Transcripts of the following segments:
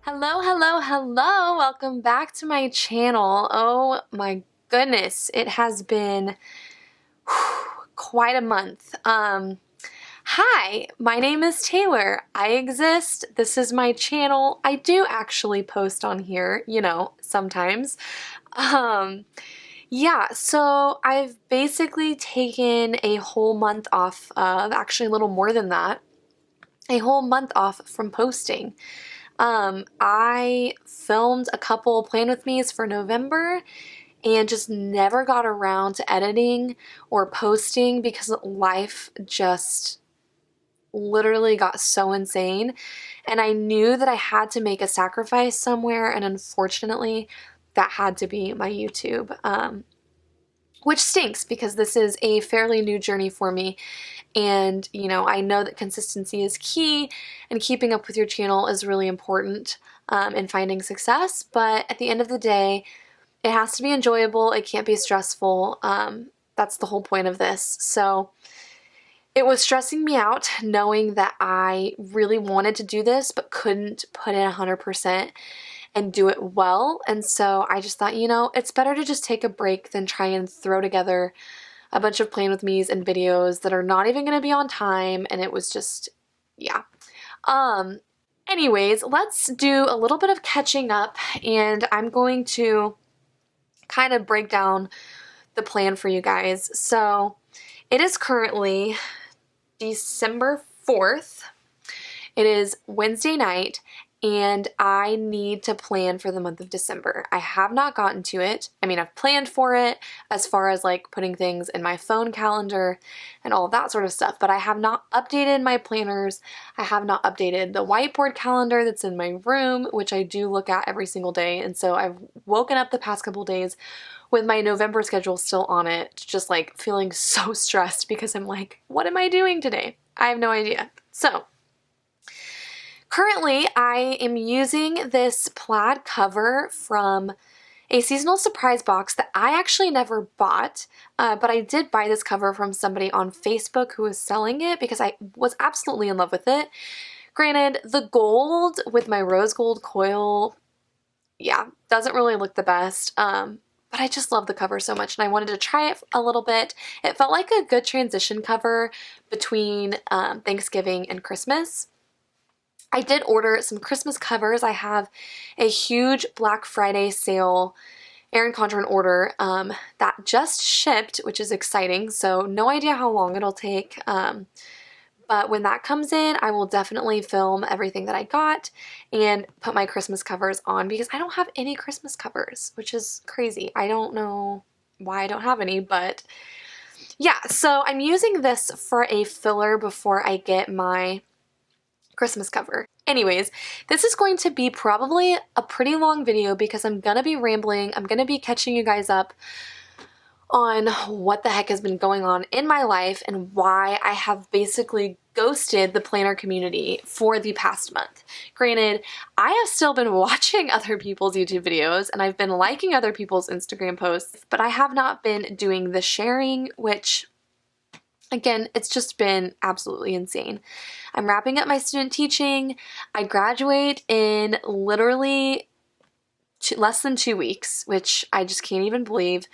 Hello, hello, hello. Welcome back to my channel. Oh my goodness, it has been quite a month. Hi, my name is Taylor. I exist. This is my channel. I do actually post on here, sometimes. Yeah, so I've basically taken a whole month off of, actually a little more than that, a whole month off from posting. I filmed a couple Plan With Me's for November and just never got around to editing or posting because life just literally got so insane. And I knew that I had to make a sacrifice somewhere, and unfortunately, that had to be my YouTube. Which stinks because this is a fairly new journey for me. And, I know that consistency is key and keeping up with your channel is really important in finding success. But at the end of the day, it has to be enjoyable. It can't be stressful. That's the whole point of this. So it was stressing me out knowing that I really wanted to do this but couldn't put in 100% and do it well. And so I just thought, it's better to just take a break than try and throw together a bunch of Plan With Me's and videos that are not even going to be on time. And it was just, yeah. Anyways, let's do a little bit of catching up, and I'm going to kind of break down the plan for you guys. So it is currently December 4th. It is Wednesday night, and I need to plan for the month of December. I have not gotten to it. I mean, I've planned for it as far as like putting things in my phone calendar and all of that sort of stuff, but I have not updated my planners. I have not updated the whiteboard calendar that's in my room, which I do look at every single day. And so I've woken up the past couple days with my November schedule still on it, just like feeling so stressed because I'm like, what am I doing today? I have no idea. So currently, I am using this plaid cover from a seasonal surprise box that I actually never bought, but I did buy this cover from somebody on Facebook who was selling it because I was absolutely in love with it. Granted, the gold with my rose gold coil, yeah, doesn't really look the best, but I just love the cover so much and I wanted to try it a little bit. It felt like a good transition cover between Thanksgiving and Christmas. I did order some Christmas covers. I have a huge Black Friday sale Erin Condren order that just shipped, which is exciting. So no idea how long it'll take. But when that comes in, I will definitely film everything that I got and put my Christmas covers on because I don't have any Christmas covers, which is crazy. I don't know why I don't have any, but yeah. So I'm using this for a filler before I get my Christmas cover. Anyways, this is going to be probably a pretty long video because I'm gonna be rambling. I'm gonna be catching you guys up on what the heck has been going on in my life and why I have basically ghosted the planner community for the past month. Granted, I have still been watching other people's YouTube videos and I've been liking other people's Instagram posts, but I have not been doing the sharing, which again, it's just been absolutely insane. I'm wrapping up my student teaching. I graduate in literally less than 2 weeks, which I just can't even believe,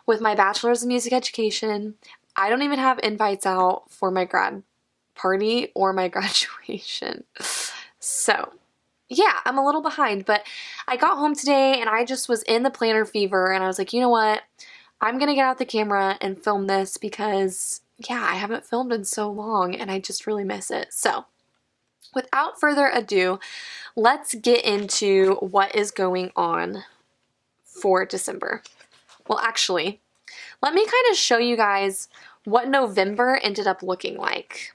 with my bachelor's in music education. I don't even have invites out for my grad party or my graduation. So yeah, I'm a little behind, but I got home today and I just was in the planner fever and I was like, you know what? I'm gonna get out the camera and film this because yeah, I haven't filmed in so long and I just really miss it. So without further ado, let's get into what is going on for December. Well, actually, let me kind of show you guys what November ended up looking like.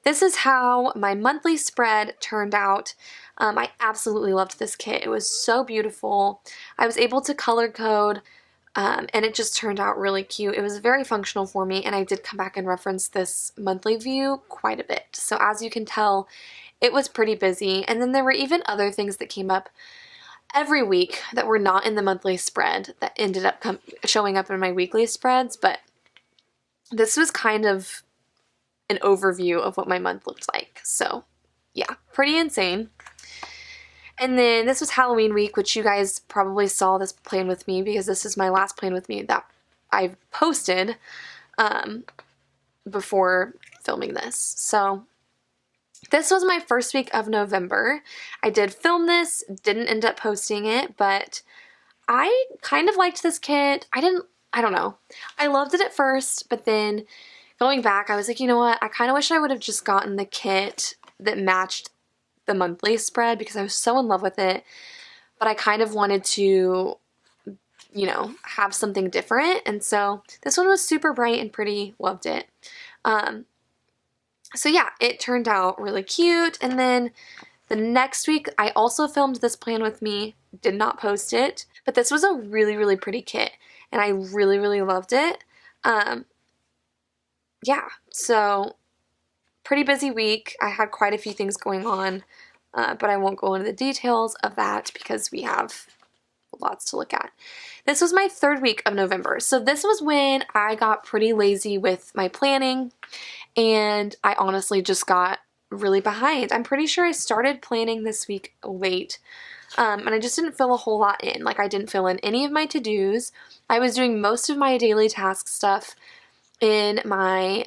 This is how my monthly spread turned out. I absolutely loved this kit. It was so beautiful. I was able to color code and it just turned out really cute. It was very functional for me, and I did come back and reference this monthly view quite a bit. So as you can tell, it was pretty busy. And then there were even other things that came up every week that were not in the monthly spread that ended up showing up in my weekly spreads. But this was kind of an overview of what my month looked like. So yeah, pretty insane. And then this was Halloween week, which you guys probably saw this plan with me because this is my last plan with me that I've posted before filming this. So this was my first week of November. I did film this, didn't end up posting it, but I kind of liked this kit. I don't know. I loved it at first, but then going back, I was like, you know what? I kind of wish I would have just gotten the kit that matched the monthly spread because I was so in love with it. But I kind of wanted to, you know, have something different. And so this one was super bright and pretty. Loved it. So yeah, it turned out really cute. And then the next week, I also filmed this plan with me. Did not post it. But this was a really, really pretty kit. And I really, really loved it. Yeah, so pretty busy week. I had quite a few things going on, but I won't go into the details of that because we have lots to look at. This was my third week of November. So this was when I got pretty lazy with my planning and I honestly just got really behind. I'm pretty sure I started planning this week late. And I just didn't fill a whole lot in. Like I didn't fill in any of my to-dos. I was doing most of my daily task stuff in my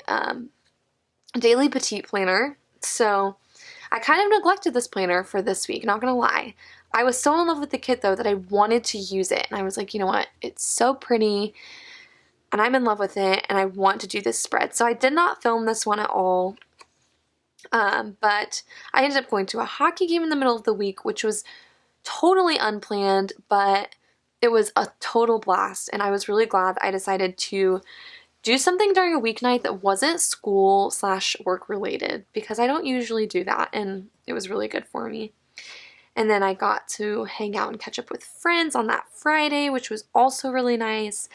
daily petite planner. So I kind of neglected this planner for this week, not gonna lie. I was so in love with the kit though that I wanted to use it. And I was like, you know what? It's so pretty and I'm in love with it and I want to do this spread. So I did not film this one at all. But I ended up going to a hockey game in the middle of the week, which was totally unplanned, but it was a total blast. And I was really glad I decided to do something during a weeknight that wasn't school/work related because I don't usually do that and it was really good for me. And then I got to hang out and catch up with friends on that Friday, which was also really nice.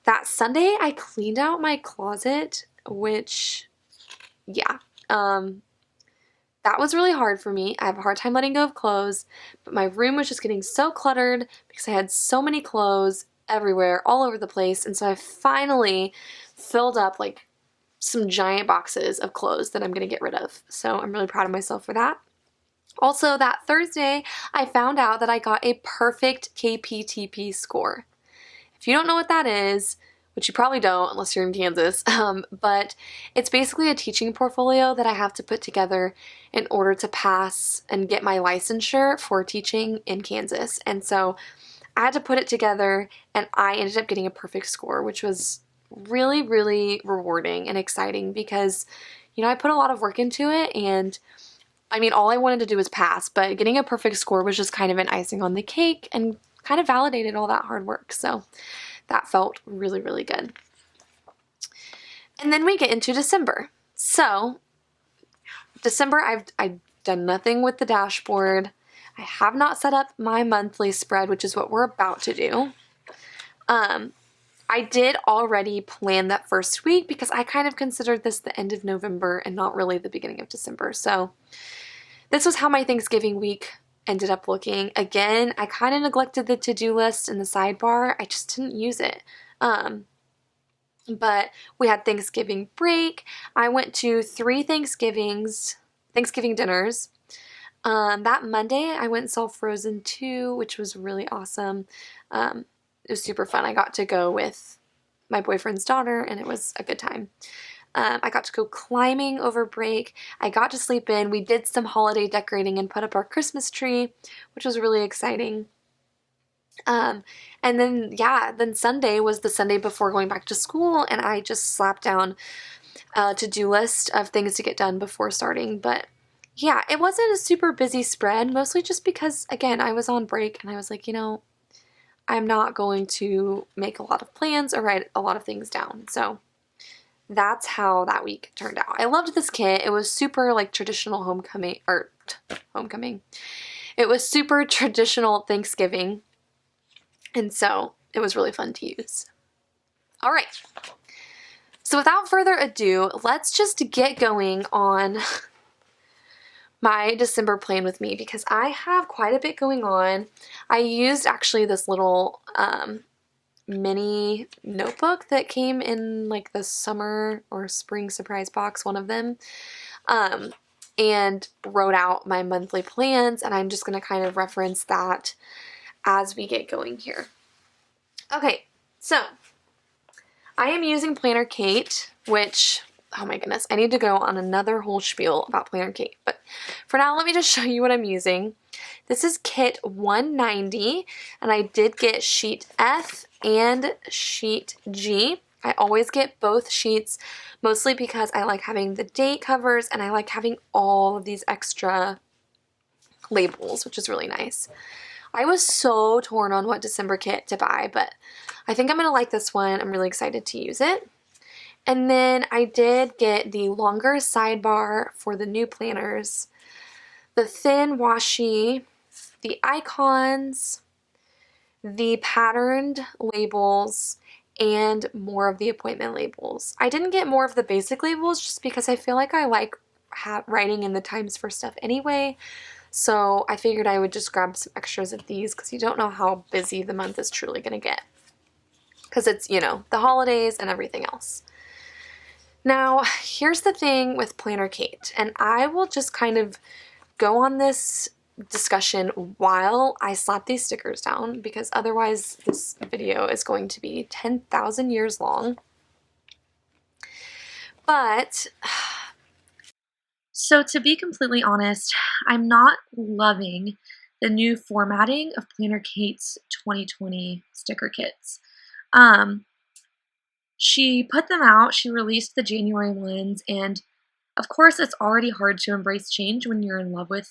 That Sunday I cleaned out my closet, which, yeah, that was really hard for me. I have a hard time letting go of clothes, but my room was just getting so cluttered because I had so many clothes everywhere, all over the place. And so I finally filled up like some giant boxes of clothes that I'm going to get rid of. So I'm really proud of myself for that. Also, that Thursday, I found out that I got a perfect KPTP score. If you don't know what that is, which you probably don't unless you're in Kansas, but it's basically a teaching portfolio that I have to put together in order to pass and get my licensure for teaching in Kansas. And so I had to put it together and I ended up getting a perfect score, which was really, really rewarding and exciting because, you know, I put a lot of work into it and I mean, all I wanted to do was pass, but getting a perfect score was just kind of an icing on the cake and kind of validated all that hard work. So that felt really, really good. And then we get into December. So December, I've done nothing with the dashboard. I have not set up my monthly spread, which is what we're about to do. I did already plan that first week because I kind of considered this the end of November and not really the beginning of December. So this was how my Thanksgiving week ended up looking. Again, I kind of neglected the to-do list in the sidebar. I just didn't use it. But we had Thanksgiving break. I went to 3 Thanksgiving dinners. That Monday, I went and saw Frozen 2, which was really awesome. It was super fun. I got to go with my boyfriend's daughter, and it was a good time. I got to go climbing over break. I got to sleep in. We did some holiday decorating and put up our Christmas tree, which was really exciting. And then, yeah, then Sunday was the Sunday before going back to school, and I just slapped down a to-do list of things to get done before starting. But yeah, it wasn't a super busy spread, mostly just because, again, I was on break, and I was like, you know, I'm not going to make a lot of plans or write a lot of things down. So that's how that week turned out. I loved this kit. It was super like traditional homecoming. It was super traditional Thanksgiving. And so it was really fun to use. All right. So without further ado, let's just get going on my December plan with me because I have quite a bit going on. I used actually this little mini notebook that came in like the summer or spring surprise box, one of them. and wrote out my monthly plans, and I'm just going to kind of reference that as we get going here. Okay, so I am using Planner Kate, which, oh my goodness, I need to go on another whole spiel about Planner Kate, but for now, let me just show you what I'm using. This is kit 190, and I did get sheet F and sheet G. I always get both sheets, mostly because I like having the date covers and I like having all of these extra labels, which is really nice. I was so torn on what December kit to buy, but I think I'm going to like this one. I'm really excited to use it. And then I did get the longer sidebar for the new planners, the thin washi, the icons, the patterned labels, and more of the appointment labels. I didn't get more of the basic labels just because I feel like I like writing in the times for stuff anyway. So I figured I would just grab some extras of these because you don't know how busy the month is truly going to get. Because it's, you know, the holidays and everything else. Now, here's the thing with Planner Kate, and I will just kind of go on this discussion while I slap these stickers down, because otherwise this video is going to be 10,000 years long. But, so to be completely honest, I'm not loving the new formatting of Planner Kate's 2020 sticker kits. She put them out, she released the January ones, and of course it's already hard to embrace change when you're in love with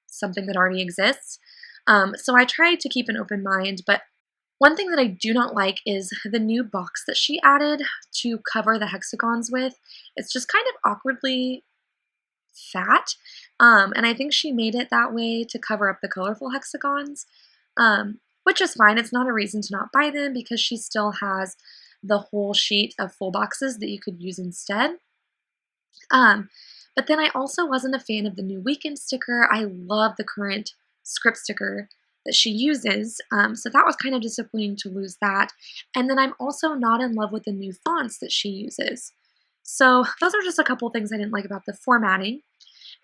something that already exists. So I tried to keep an open mind, but one thing that I do not like is the new box that she added to cover the hexagons with. It's just kind of awkwardly fat, and I think she made it that way to cover up the colorful hexagons, which is fine. It's not a reason to not buy them because she still has the whole sheet of full boxes that you could use instead. But then I also wasn't a fan of the new weekend sticker. I love the current script sticker that she uses, so that was kind of disappointing to lose that. And then I'm also not in love with the new fonts that she uses. So those are just a couple things I didn't like about the formatting.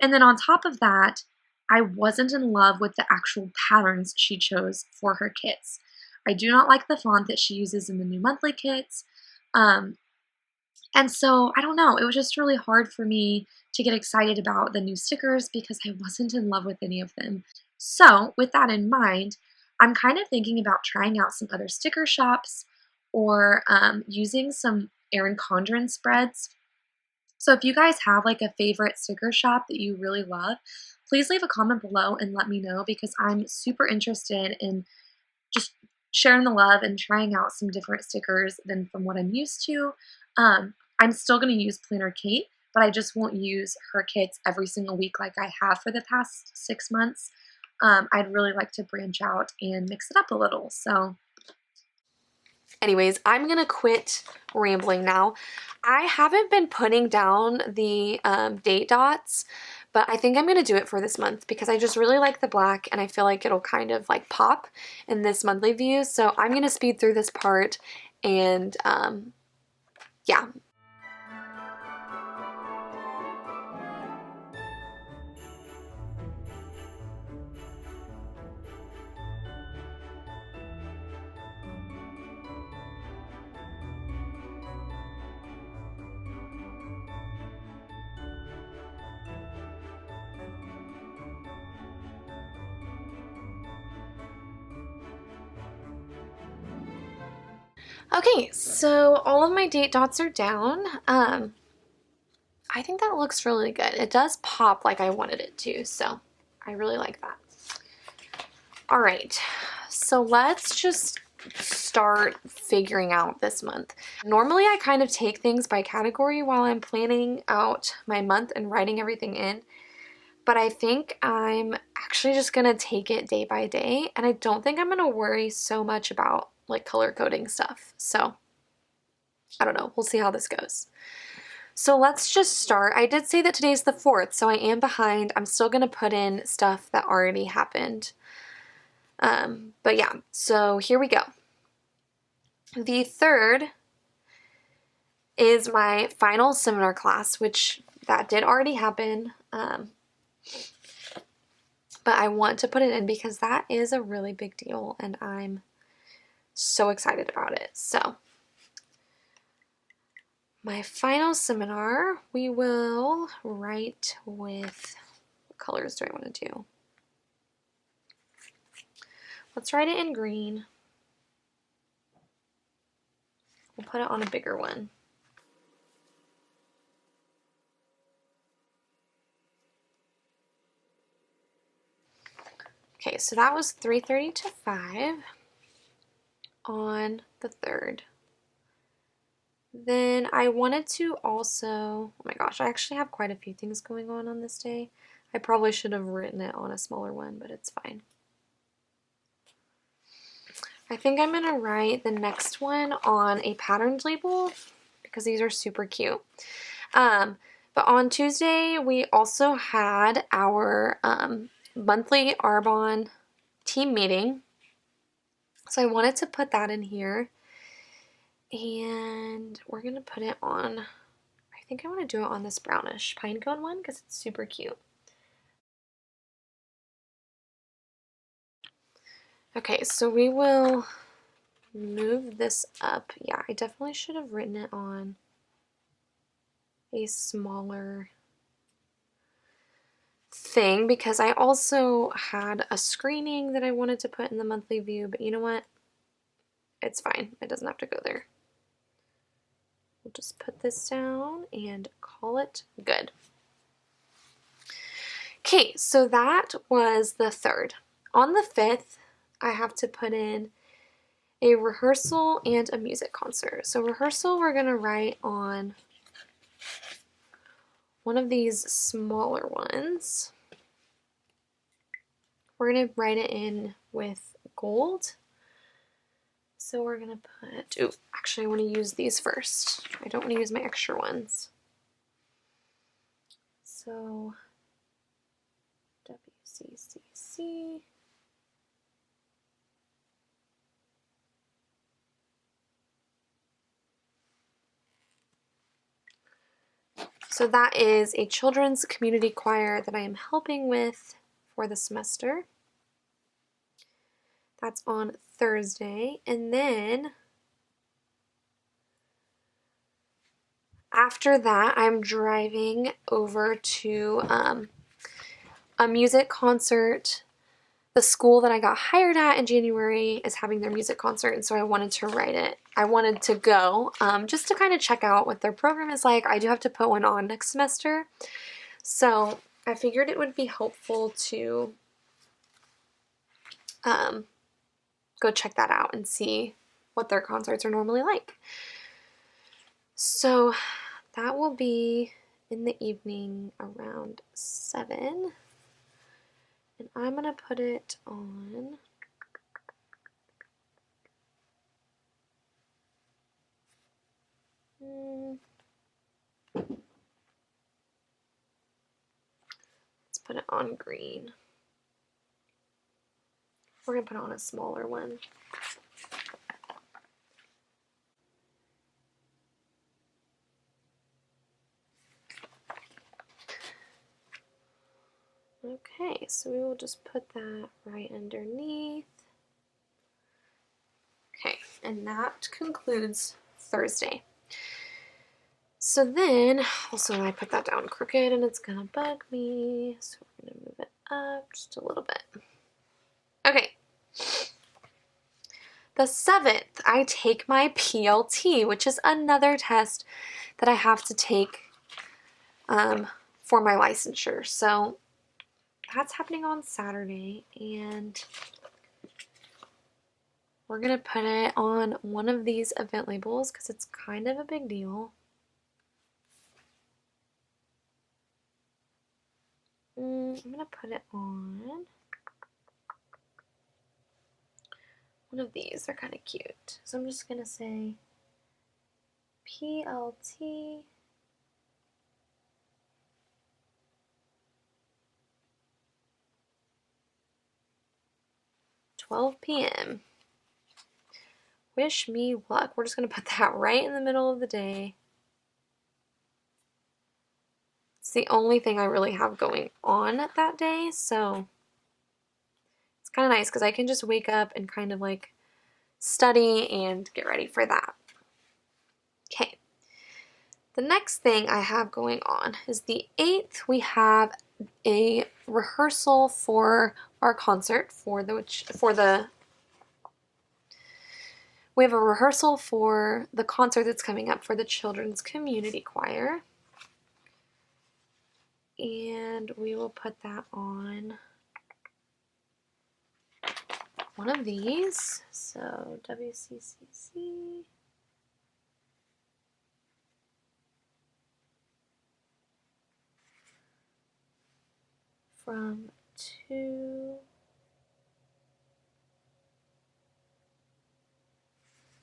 And then on top of that, I wasn't in love with the actual patterns she chose for her kits. I do not like the font that she uses in the new monthly kits. And so, I don't know, it was just really hard for me to get excited about the new stickers because I wasn't in love with any of them. So, with that in mind, I'm kind of thinking about trying out some other sticker shops or using some Erin Condren spreads. So if you guys have like a favorite sticker shop that you really love, please leave a comment below and let me know because I'm super interested in just sharing the love and trying out some different stickers than from what I'm used to. I'm still going to use Planner Kate, but I just won't use her kits every single week like I have for the past 6 months. I'd really like to branch out and mix it up a little. So anyways, I'm going to quit rambling now. I haven't been putting down the date dots, but I think I'm going to do it for this month because I just really like the black and I feel like it'll kind of like pop in this monthly view. So I'm going to speed through this part and yeah. Okay, so all of my date dots are down. I think that looks really good. It does pop like I wanted it to, so I really like that. All right, so let's just start figuring out this month. Normally I kind of take things by category while I'm planning out my month and writing everything in, but I think I'm actually just gonna take it day by day, and I don't think I'm gonna worry so much about like color coding stuff. So I don't know, we'll see how this goes. So let's just start. I did say that today's the 4th, so I am behind. I'm still gonna put in stuff that already happened. But yeah, so here we go. The 3rd is my final seminar class, which that did already happen, but I want to put it in because that is a really big deal and I'm so excited about it. So my final seminar, we will write with, what colors do I want to do? Let's write it in green. We'll put it on a bigger one. Okay, so that was 3:30 to 5 on the 3rd. Then I wanted to also, oh my gosh, I actually have quite a few things going on this day. I probably should have written it on a smaller one, but it's fine. I think I'm gonna write the next one on a patterned label because these are super cute. But on Tuesday, we also had our monthly Arbonne team meeting. So I wanted to put that in here. And we're going to put it on, I think I want to do it on this brownish pinecone one because it's super cute. Okay, so we will move this up. Yeah, I definitely should have written it on a smaller thing because I also had a screening that I wanted to put in the monthly view, but you know what? It's fine. It doesn't have to go there. We'll just put this down and call it good. Okay, so that was the 3rd. On the 5th, I have to put in a rehearsal and a music concert. So rehearsal, we're going to write on one of these smaller ones. We're going to write it in with gold. So we're going to put, ooh, actually I want to use these first. I don't want to use my extra ones. So WCCC. So that is a children's community choir that I am helping with for the semester. That's on Thursday. And then after that, I'm driving over to a music concert. The school that I got hired at in January is having their music concert, and so I wanted to write it. I wanted to go just to kind of check out what their program is like. I do have to put one on next semester, so I figured it would be helpful to go check that out and see what their concerts are normally like. So that will be in the evening around 7. And I'm going to put it on let's put it on green. We're going to put on a smaller one. Okay, so we will just put that right underneath. Okay, and that concludes Thursday. So then, also I put that down crooked and it's gonna bug me, so we're gonna move it up just a little bit. Okay. The 7th, I take my PLT, which is another test that I have to take for my licensure. So that's happening on Saturday, and we're going to put it on one of these event labels because it's kind of a big deal. I'm going to put it on one of these. They're kind of cute. So I'm just going to say PLT. $12 p.m. Wish me luck. We're just going to put that right in the middle of the day. It's the only thing I really have going on that day, so it's kind of nice because I can just wake up and kind of like study and get ready for that. Okay. The next thing I have going on is the 8th. We have a rehearsal for our concert we have a rehearsal for the concert that's coming up for the Children's Community Choir. And we will put that on one of these. So WCCC. From 2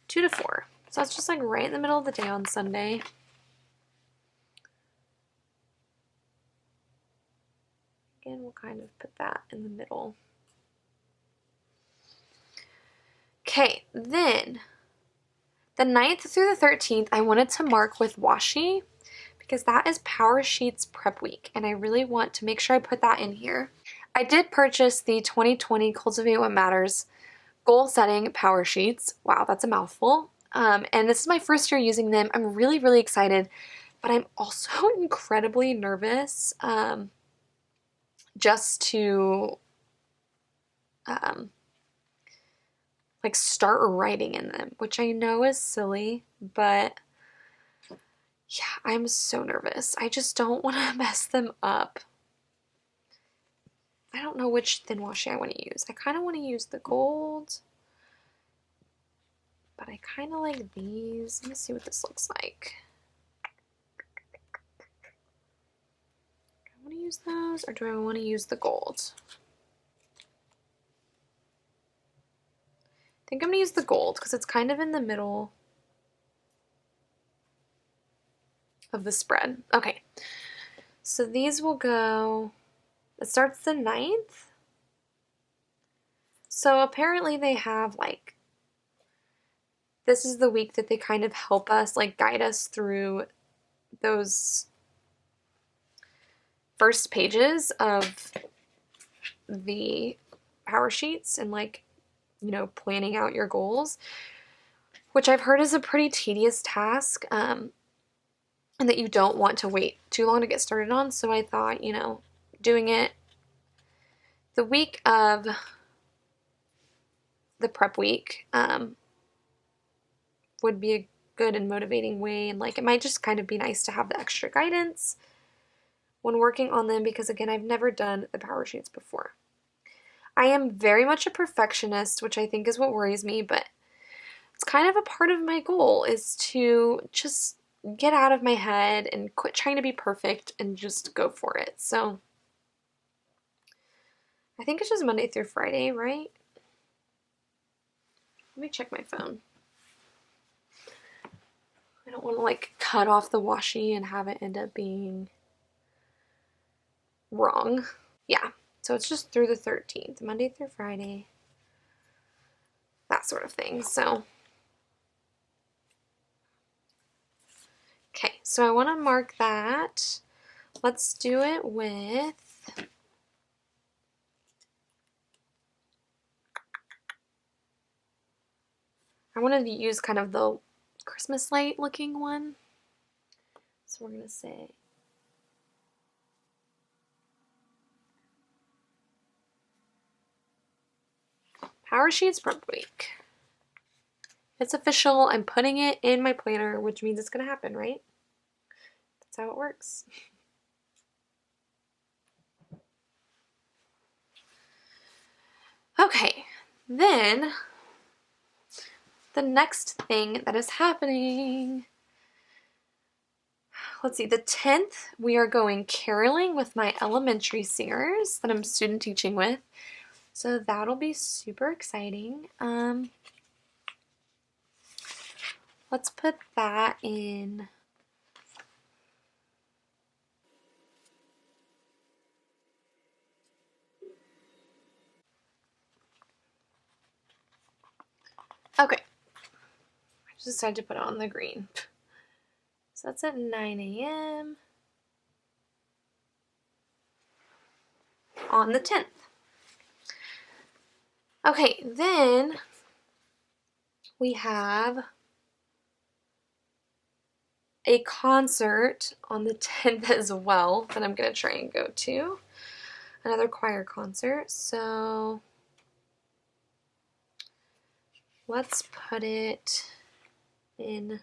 to 4. So that's just like right in the middle of the day on Sunday. Again, we'll kind of put that in the middle. Okay, then the 9th through the 13th, I wanted to mark with washi because that is PowerSheets prep week, and I really want to make sure I put that in here. I did purchase the 2020 Cultivate What Matters goal setting PowerSheets. Wow, that's a mouthful. And this is my first year using them. I'm really, really excited, but I'm also incredibly nervous just to like start writing in them, which I know is silly, but yeah, I'm so nervous. I just don't want to mess them up. I don't know which thin washi I want to use. I kind of want to use the gold, but I kind of like these. Let me see what this looks like. Do I want to use those or do I want to use the gold? I think I'm going to use the gold because it's kind of in the middle of the spread. Okay, so these will go, it starts the 9th. So apparently they have like, this is the week that they kind of help us, like guide us through those first pages of the PowerSheets and like, you know, planning out your goals, which I've heard is a pretty tedious task and that you don't want to wait too long to get started on. So I thought, you know, doing it the week of the prep week would be a good and motivating way, and like it might just kind of be nice to have the extra guidance when working on them because again, I've never done the PowerSheets before. I am very much a perfectionist, which I think is what worries me, but it's kind of a part of my goal is to just get out of my head and quit trying to be perfect and just go for it. So I think it's just Monday through Friday, right? Let me check my phone. I don't want to like cut off the washi and have it end up being wrong. Yeah, so it's just through the 13th, Monday through Friday, that sort of thing. So, okay, so I want to mark that. Let's do it with, I wanted to use kind of the Christmas light looking one. So we're going to say PowerSheets prep week. It's official. I'm putting it in my planner, which means it's going to happen, right? That's how it works. Okay, then the next thing that is happening, let's see, the 10th, we are going caroling with my elementary singers that I'm student teaching with. So that'll be super exciting. Let's put that in. Okay. I just decided to put it on the green. So that's at 9 a.m. on the 10th. Okay, then we have a concert on the 10th as well that I'm going to try and go to. Another choir concert. So let's put it in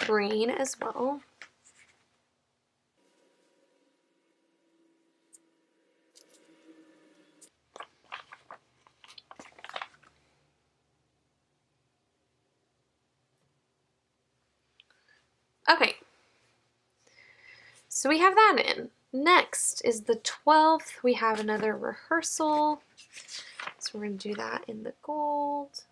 green as well. Okay, so we have that in. Next is the 12th. We have another rehearsal. So we're going to do that in the gold.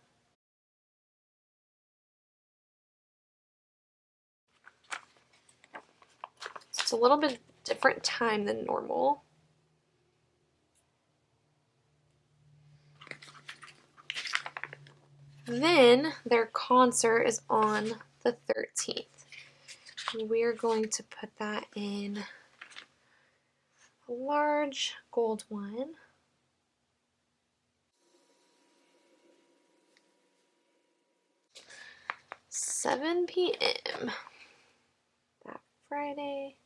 So it's a little bit different time than normal. Then their concert is on the 13th. We're going to put that in a large gold one. $7 p.m. that Friday.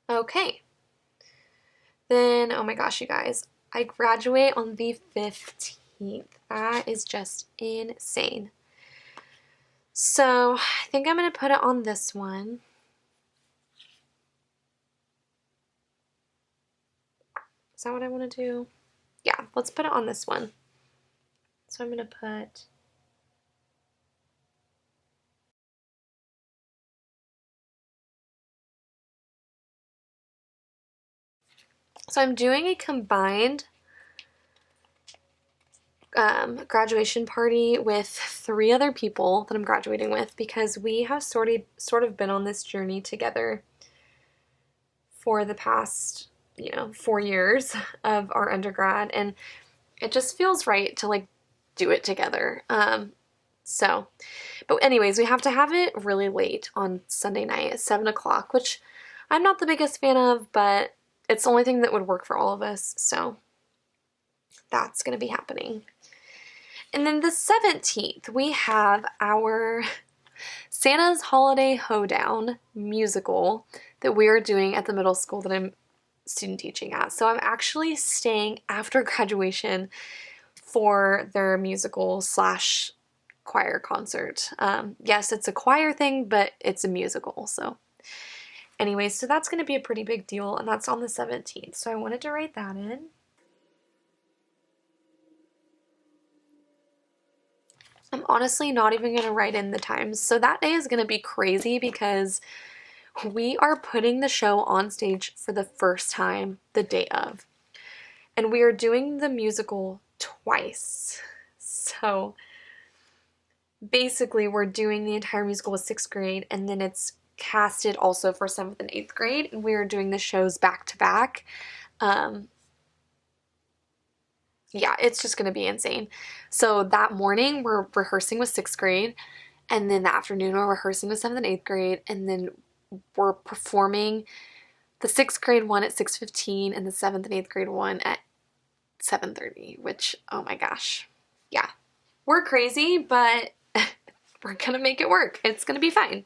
Okay. Then, oh my gosh, you guys, I graduate on the 15th. That is just insane. So I think I'm going to put it on this one. Is that what I want to do? Yeah, let's put it on this one. So I'm going to put so I'm doing a combined graduation party with 3 other people that I'm graduating with because we have sort of been on this journey together for the past 4 years of our undergrad, and it just feels right to like do it together. But anyways, we have to have it really late on Sunday night at 7 o'clock, which I'm not the biggest fan of, but it's the only thing that would work for all of us, so that's going to be happening. And then the 17th, we have our Santa's Holiday Hoedown musical that we are doing at the middle school that I'm student teaching at. So I'm actually staying after graduation for their musical / choir concert. Yes, it's a choir thing, but it's a musical. So anyways, so that's going to be a pretty big deal, and that's on the 17th. So I wanted to write that in. I'm honestly not even going to write in the times. So that day is going to be crazy because we are putting the show on stage for the first time the day of. And we are doing the musical twice. So basically we're doing the entire musical with 6th grade, and then it's casted also for 7th and 8th grade, and we are doing the shows back to back. Yeah, it's just going to be insane. So that morning we're rehearsing with 6th grade, and then the afternoon we're rehearsing with 7th and 8th grade, and then we're performing the 6th grade one at 6:15 and the 7th and 8th grade one at 7:30, which, oh my gosh. Yeah, we're crazy, but we're going to make it work. It's going to be fine.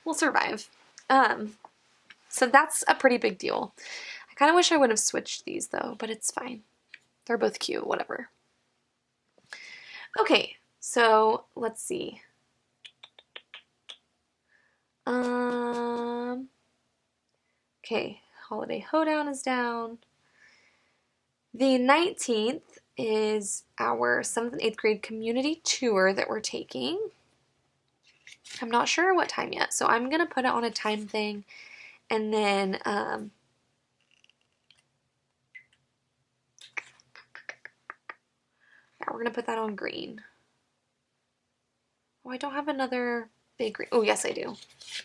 We'll survive. So that's a pretty big deal. I kind of wish I would have switched these though, but it's fine. They're both cute, whatever. Okay, so let's see. Okay, Holiday Hoedown is down. The 19th is our 7th and 8th grade community tour that we're taking. I'm not sure what time yet, so I'm going to put it on a time thing, and then yeah, we're going to put that on green. Oh, I don't have another big green. Oh, yes, I do.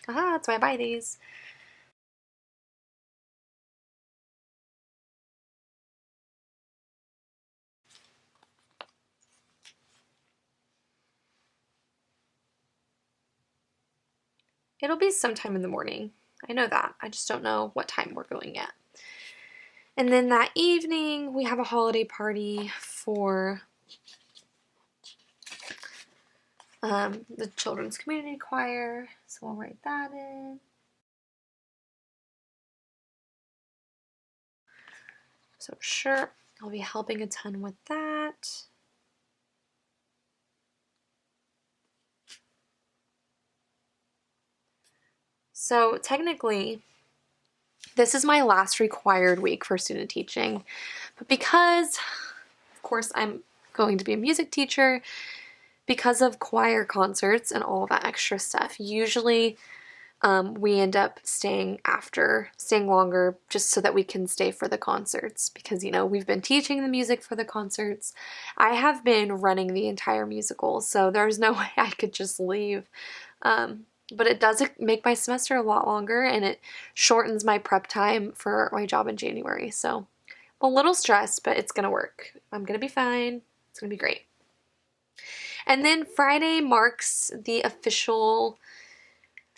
Aha, that's why I buy these. It'll be sometime in the morning. I know that. I just don't know what time we're going at. And then that evening, we have a holiday party for the children's community choir. So we'll write that in. So sure, I'll be helping a ton with that. So technically, this is my last required week for student teaching, but because, of course, I'm going to be a music teacher, because of choir concerts and all that extra stuff, usually we end up staying longer just so that we can stay for the concerts because, you know, we've been teaching the music for the concerts. I have been running the entire musical, so there's no way I could just leave. But it does make my semester a lot longer and it shortens my prep time for my job in January. So I'm a little stressed, but it's going to work. I'm going to be fine. It's going to be great. And then Friday marks the official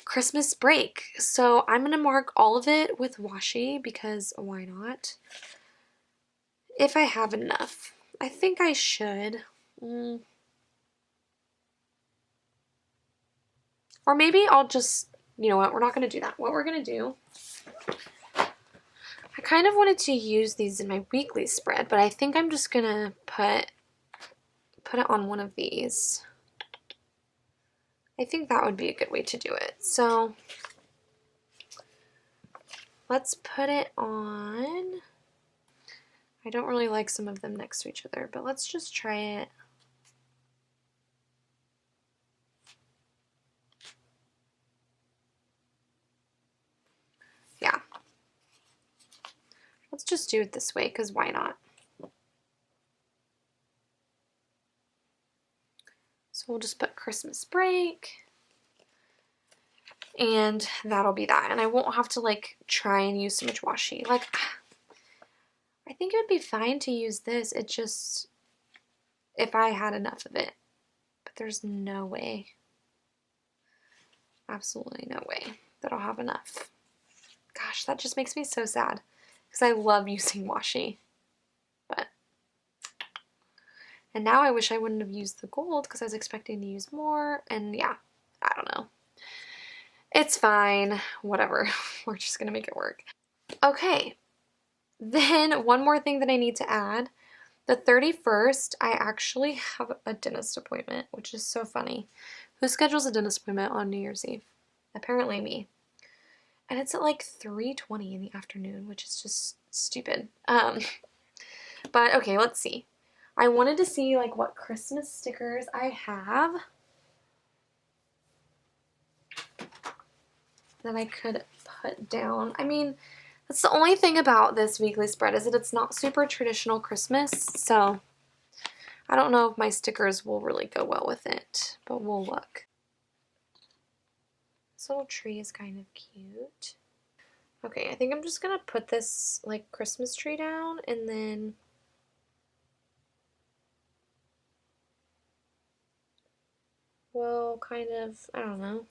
Christmas break. So I'm going to mark all of it with washi because why not? If I have enough. I think I should. Or maybe I'll just, you know what, we're not going to do that. What we're going to do, I kind of wanted to use these in my weekly spread, but I think I'm just going to put it on one of these. I think that would be a good way to do it. So let's put it on. I don't really like some of them next to each other, but let's just try it. Yeah. Let's just do it this way, because why not? So we'll just put Christmas break. And that'll be that. And I won't have to like try and use so much washi. Like, I think it would be fine to use this. It just, if I had enough of it. But there's no way. Absolutely no way that I'll have enough. Gosh, that just makes me so sad. Because I love using washi. But, and now I wish I wouldn't have used the gold because I was expecting to use more. And yeah, I don't know. It's fine. Whatever. We're just going to make it work. Okay. Then one more thing that I need to add. The 31st, I actually have a dentist appointment, which is so funny. Who schedules a dentist appointment on New Year's Eve? Apparently me. And it's at like 3:20 in the afternoon, which is just stupid. But okay, let's see. I wanted to see like what Christmas stickers I have that I could put down. I mean, that's the only thing about this weekly spread is that it's not super traditional Christmas, so I don't know if my stickers will really go well with it, but we'll look. This little tree is kind of cute. Okay, I think I'm just gonna put this like Christmas tree down and then we'll kind of, I don't know.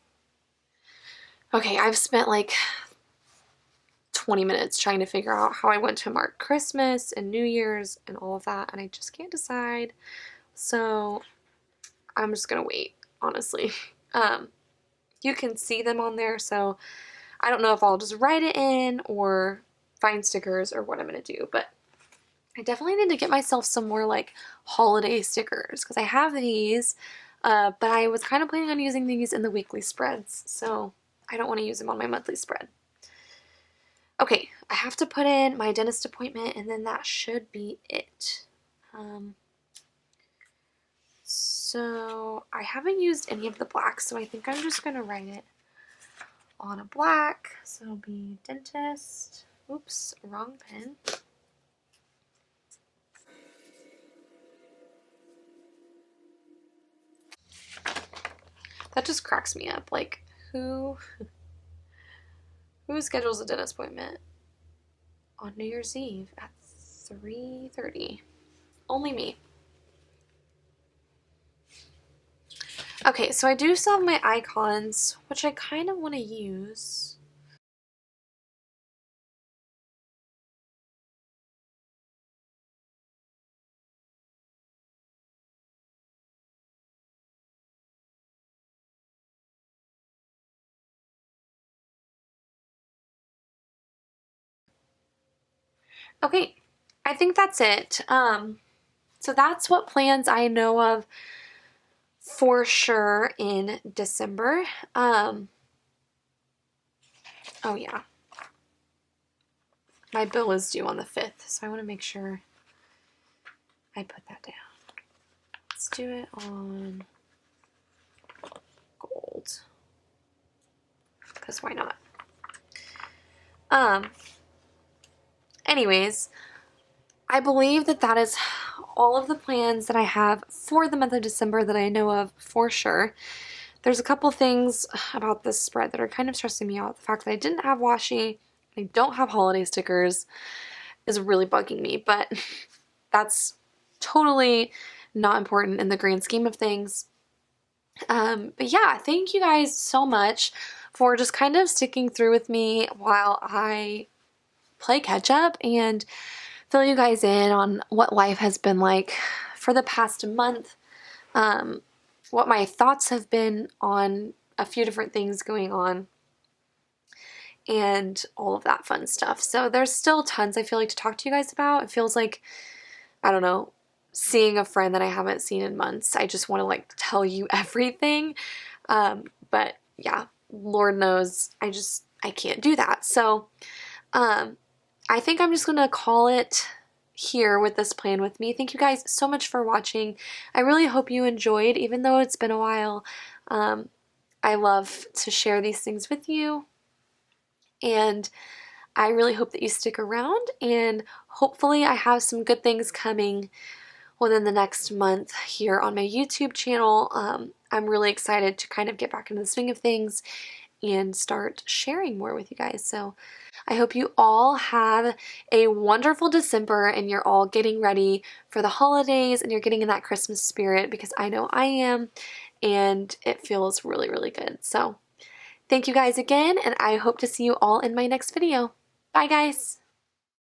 Okay, I've spent like 20 minutes trying to figure out how I want to mark Christmas and New Year's and all of that, and I just can't decide. So I'm just gonna wait, honestly. You can see them on there, so I don't know if I'll just write it in or find stickers or what I'm gonna do, but I definitely need to get myself some more like holiday stickers because I have these, but I was kind of planning on using these in the weekly spreads, so I don't want to use them on my monthly spread. Okay, I have to put in my dentist appointment and then that should be it. So I haven't used any of the blacks, so I think I'm just going to write it on a black. So it'll be dentist. Oops, wrong pen. That just cracks me up. Like, who schedules a dentist appointment on New Year's Eve at 3:30? Only me. Okay, so I do still have my icons, which I kind of want to use. Okay, I think that's it. So that's what plans I know of for sure in December. Oh yeah, my bill is due on the 5th, so I want to make sure I put that down. Let's do it on gold, because why not? Anyways, I believe that that is all of the plans that I have for the month of December that I know of for sure. There's a couple things about this spread that are kind of stressing me out. The fact that I didn't have washi, I don't have holiday stickers is really bugging me, but that's totally not important in the grand scheme of things. But yeah, thank you guys so much for just kind of sticking through with me while I play catch up and fill you guys in on what life has been like for the past month, what my thoughts have been on a few different things going on, and all of that fun stuff. So there's still tons I feel like to talk to you guys about. It feels like, I don't know, seeing a friend that I haven't seen in months. I just want to like tell you everything. But yeah, Lord knows I can't do that. So I think I'm just gonna call it here with this plan with me. Thank you guys so much for watching. I really hope you enjoyed, even though it's been a while. I love to share these things with you, and I really hope that you stick around, and hopefully I have some good things coming within the next month here on my YouTube channel. I'm really excited to kind of get back into the swing of things and start sharing more with you guys. So I hope you all have a wonderful December and you're all getting ready for the holidays and you're getting in that Christmas spirit, because I know I am, and it feels really, really good. So thank you guys again, and I hope to see you all in my next video. Bye guys!